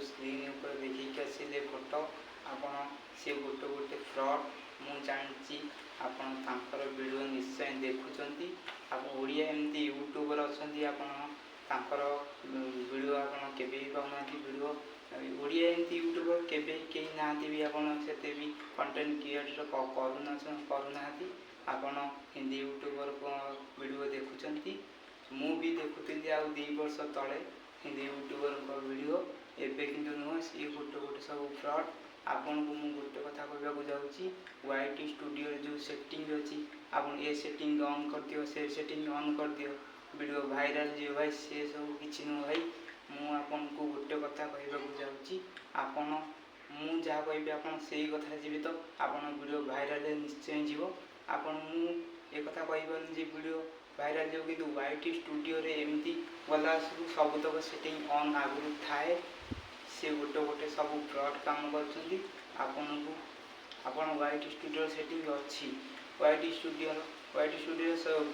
screen ऊपर देखिक आसिले photo आपण से गोटे गोटे फ्रॉड मु जानी आपण तांकर वीडियो निश्चय देखुंती आप ओडिया एमती यूट्यूबर अच्छा आपण वीडियो आप केवे पाऊना वीडियो ओडिया एमती यूट्यूबर केवे कहीं ना भी आपते भी कंटेंट क्रिएटर करूना आपण हिंदी यूट्यूबर वीडियो देखुंती मु भी देखुली आ 2 वर्ष तले हिंदी यूट्यूबर वीडियो एबे कि नुह सी गोटे गोटे सब फ्रॉड आपन को मु गोटे कथा कहवाक जाऊँगी वाईटी स्टूडियो जो सेटिंग अच्छी आप ए सेटिंग ऑन कर दियो से सेटिंग ऑन कर दियो वीडियो वायरल जो भाई से सब किसी नुह भाई मुझे गोटे कथा कहवाक जाऊँगी आपण मु जहाँ कहि आप से कथा जी तो आप वीडियो वायरल निश्चय जीव आपण मु एक कथा कहीपरि वीडियो वायरल जो कि वाईटी स्टूडियो रे एमती गला सबुतक सेटिंग ऑन आगु थाए से गोटे गोटे सब फ्रॉड काम कर वाईटी स्टूडियो सेटिंग अच्छी वाईटी स्टूडियो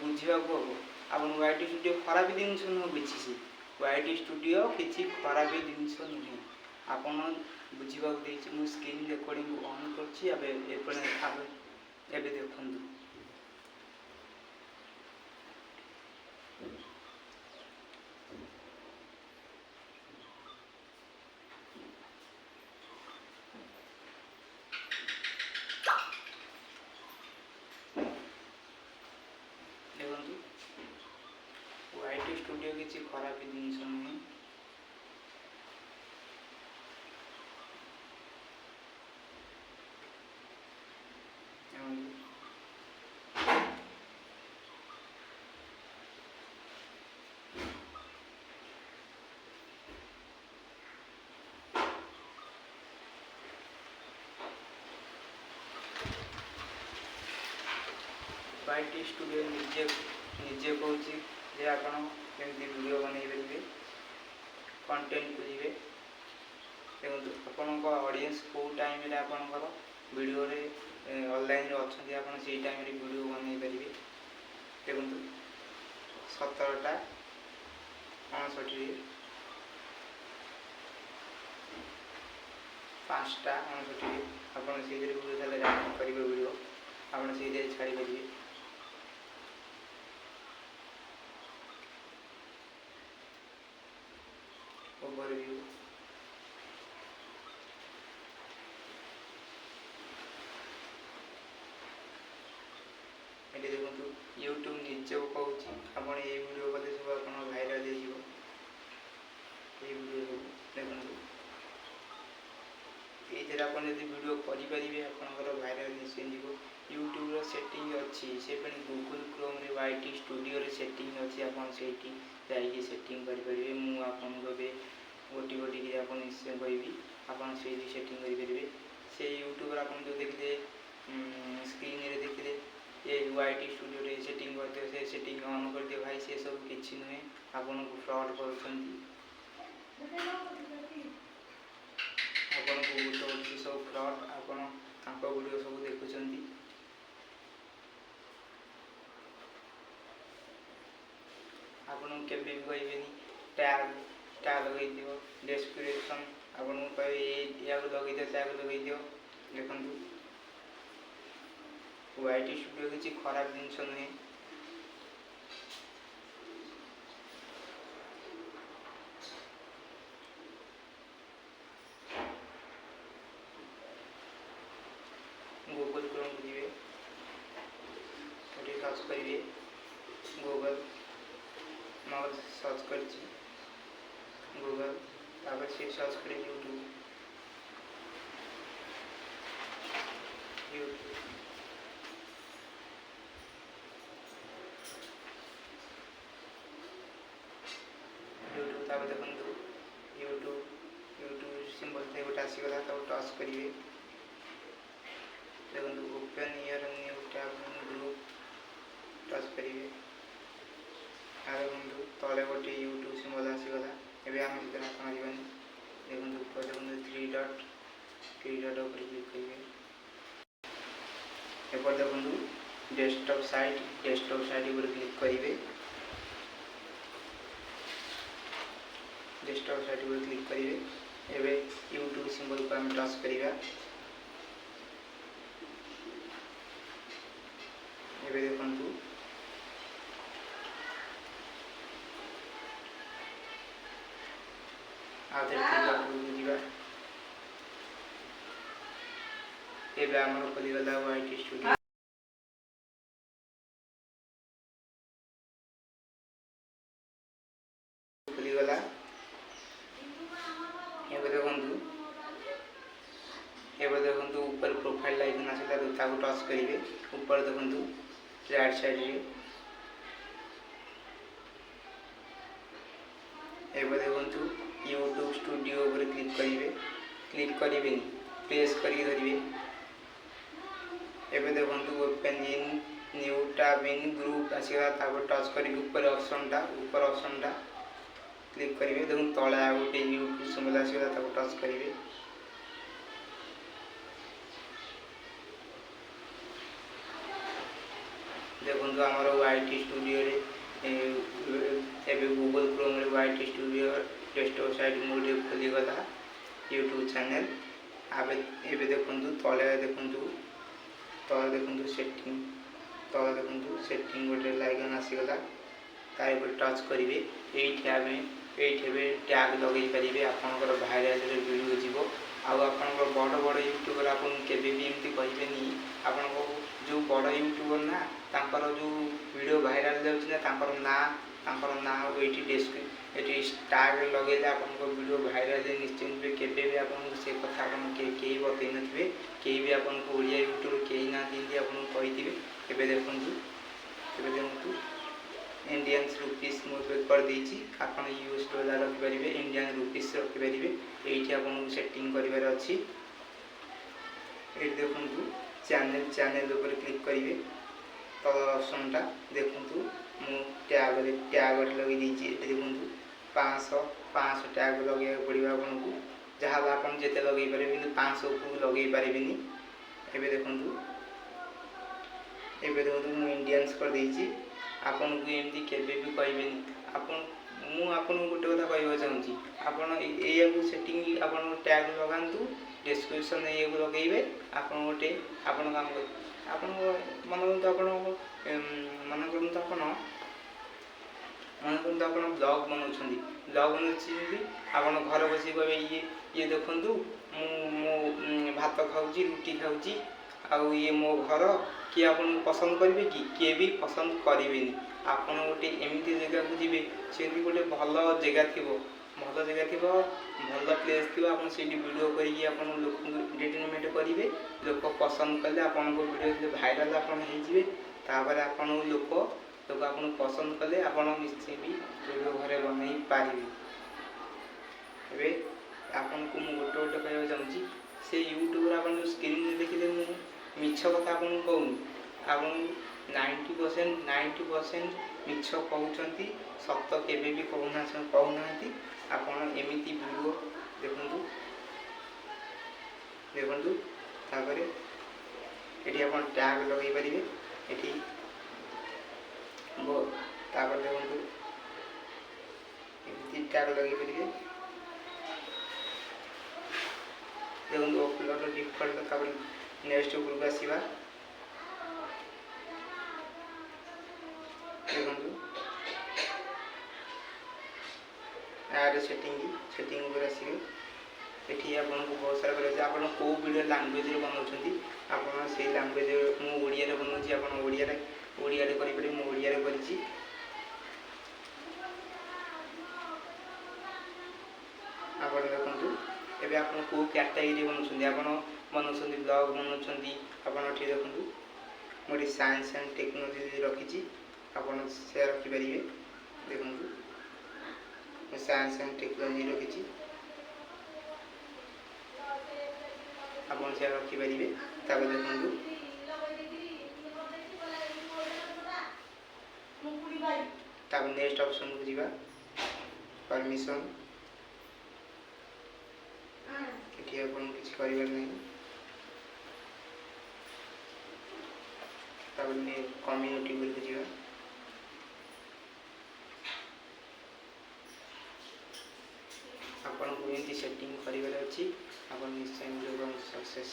बुझा हम आप वाईटी स्टूडियो खराब जिनस नुह बेची वाईटी स्टूडियो किसी खराब जिनस नुहे आपड़ बुझा मु स्क्रीन रेकर्डिंग ऑन कर देखु वाईटी स्टूडियो किसी खराब जिनस नुहे वाईटी स्टूडियो निजे निजे कहूँ आपड़ी वीडियो बनई कंटेंट खोजे देखो आपण ऑडियंस कौ टाइम आपणकर वीडियो ऑनलाइन अच्छा आप टाइम वीडियो बनई पारे देखो 17टा 59 5टा 59 आप करेंगे वीडियो आप छाड़ी पारे ओवरव्यू ये देखो यूट्यूब निजे कहूँ आप वीडियो कले सब आप भाइराल हो वीडियो सब देखो ये आप वीडियो करेंगे आपंकर भाइराल निश्चय जीव यूट्यूब सेटिंग अच्छी से गूगल क्रोम रे वाईटी स्टूडियो सेटिंग अच्छी आप जाइए सेटिंग करेंगे मुझे गोटी गोटी आप निश्चय कहि आप सेटिंग करेंगे से यूट्यूब आप जो देखते स्क्रीन रे देखते ये वाईटी स्टूडियो रे सेटिंग कर दियो से सेटिंग ऑन कर दियो भाई से सब किसी नुहे आपन को फ्रॉड कर सब फ्रॉड आप वीडियो सब देखुं आपन के कहबे टैग लगे दियो डिस्क्रिप्शन आपन कहे या लगे दियो टैग लगे दियो देखु वाईटी स्टूडियो किसी खराब जिनस नुहे गूगल क्रोम को जी सर्च करेंगे गूगल मैं सर्च कर गूगल तापर से सर्च करें यूट्यूब तापर देखो यूट्यूब सिंबल थे गोटे आसीगला टच करेंगे देखो open year new tab group touch करेंगे आगे बंधु तले गोटे यूट्यूब सिंबल आसीगला एवं आम सहित हाथ मारबानी देखो ऊपर देखो 3 डॉट पर क्लिक करेंगे एपर देखो डेस्कटॉप साइट पर क्लिक करेंगे डेस्कटॉप साइट पर क्लिक करेंगे एबे यूट्यूब सिंबल को आम टच करिया एबे देखंतु आधे जीवा एबे हमर खोली गला वाइट स्टूडियो खोली गला एबे देखंतु ऊपर प्रोफाइल आइकन आसिला ताको टच करिवे ऊपर देखंतु राइट साइड रे एबे देखंतु यूट्यूब स्टूडियो पर क्लिक करिवे प्रेस करी धरिवे एबे देखंतु open in new tab in group आसिला ताको टच करी ऊपर ऑप्शन टा क्लिक करिवे देखंतु तळे आ गोटे यूट्यूब सिंबल आसिला ताको टच करिवे देखो आमर वाइट स्टूडियो एबे गूगल क्रोम रे white studio desktop side mode खोली गला यूट्यूब चैनल आबे एबे देखंतु तले देखंतु सेटिंग गोटे लाइकन आसी गला ताई पर टच करिवे एइठे टैग लगे परिबे आपनकर वायरल रे वीडियो जीवो आ आपनकर बड़ यूट्यूबर आपन केबे भी एमती कहिबेनी आपनको जो बड़ यूट्यूबर ना तांकर जो वीडियो वायरल जाउछ ना तांकर ना एठी डेस्क एठी टैग लगेले आपनको वीडियो वायरल निश्चित केबे भी आपन से कथा आपन केही बतै नथिबे केही भी आपनको ओडिया यूट्यूब केही ना दिंदी आपन कहिथिबे एबे देखंतु इंडियन रुपीस मुझे कर देछि आपन यूएस डॉलर रखि परिबे इंडियन रुपीस रखि परिबे एठी आपन सेटिंग करिवार अछि एठी देखंतु चैनल ऊपर क्लिक करिवे तो ऑप्शन टा देखंतु मु टैग लगे देछि एठी देखंतु 500 टैग लगे पड़िबा आपनको जहा आपन जेते लगे परिबे किंतु 500 को लगे परिबेनी एबे देखंतु मु इंडियंस कर देछि आपन को एमती केबे भी कहबेनी आपन मु आपन गोटे कथा कहबा चाहूची आपन एया को सेटिंग आपन टैग लगांतु डिस्क्रिप्शन ए को लगेइबे आपन गोटे आपन काम आपन मन तो आपन ब्लॉग बनाउछंदी आपन घर बसी कहबे ये देखंतु मु भात खाउची रोटी खाउची आ ये मो घर कि आपन पसंद करिवे कि भी पसंद करिवेनी आपन गोटे एमती जगह को जीवे से गोटे भल जगह थिबो भल प्लेस थिबो आपन सेठी वीडियो करिकि आपन लोक एंटरटेनमेंट करिवे लोक पसंद कले आपन को वीडियो वायरल आपन हे जिवे तापर आपन लोक आपन पसंद कले आपन निश्चय भी वीडियो घरे बनाई पारिबे एबे आपन को मु गोटे कहबा चाहूची से यूट्यूबर आपन जो स्क्रीन रे देखिले मु मिछ कथा आपन कहूँ आपन 90% मिछ कहउछंती सत्य केबे भी कहउनांती आपन एमिति वीडियो देखंतु तापरे एठी आपन टैग लगै परिबे एठी तापर देखंतु एमिति टैग लगै परिबे देखंतु अपलोड डिफॉल्ट तापर नेक्स्ट ग्रुप आसीबा देखंतु ऐड सेटिंग ऊपर आसीबे एठी आपन को बहुत सारा करे आपन को वीडियो लैंग्वेज रे बनाउछंती आपन से लैंग्वेज मु ओडिया रे बनाउछि आपन ओडिया रे करि परि मु ओडिया रे करछि आपन देखंतु एबे आपन को कैटेगरी बनाउछंती आपन बनाउछंती ब्लॉग बनाउछंती आपन एठी देखंतु मोडी साइंस एंड टेक्नोलॉजी रखिछि आपन शेयर रखि परिबे देखंतु मैं साइंस एंड टेक्नोलॉजी रखिछि आपन शेयर रखि परिबे ताबे देखंतु ताबे नेक्स्ट ऑप्शन को जिबा परमिशन एठी आपन किछ करिवर नै ताबे कम्युनिटी को जिबा आपन को କେମିତି ସେଟିଂ କରିବାର ଅଛି ଆପଣ ନିଶ୍ଚୟ ଭିଡ଼ିଓ ସକ୍ସେସ୍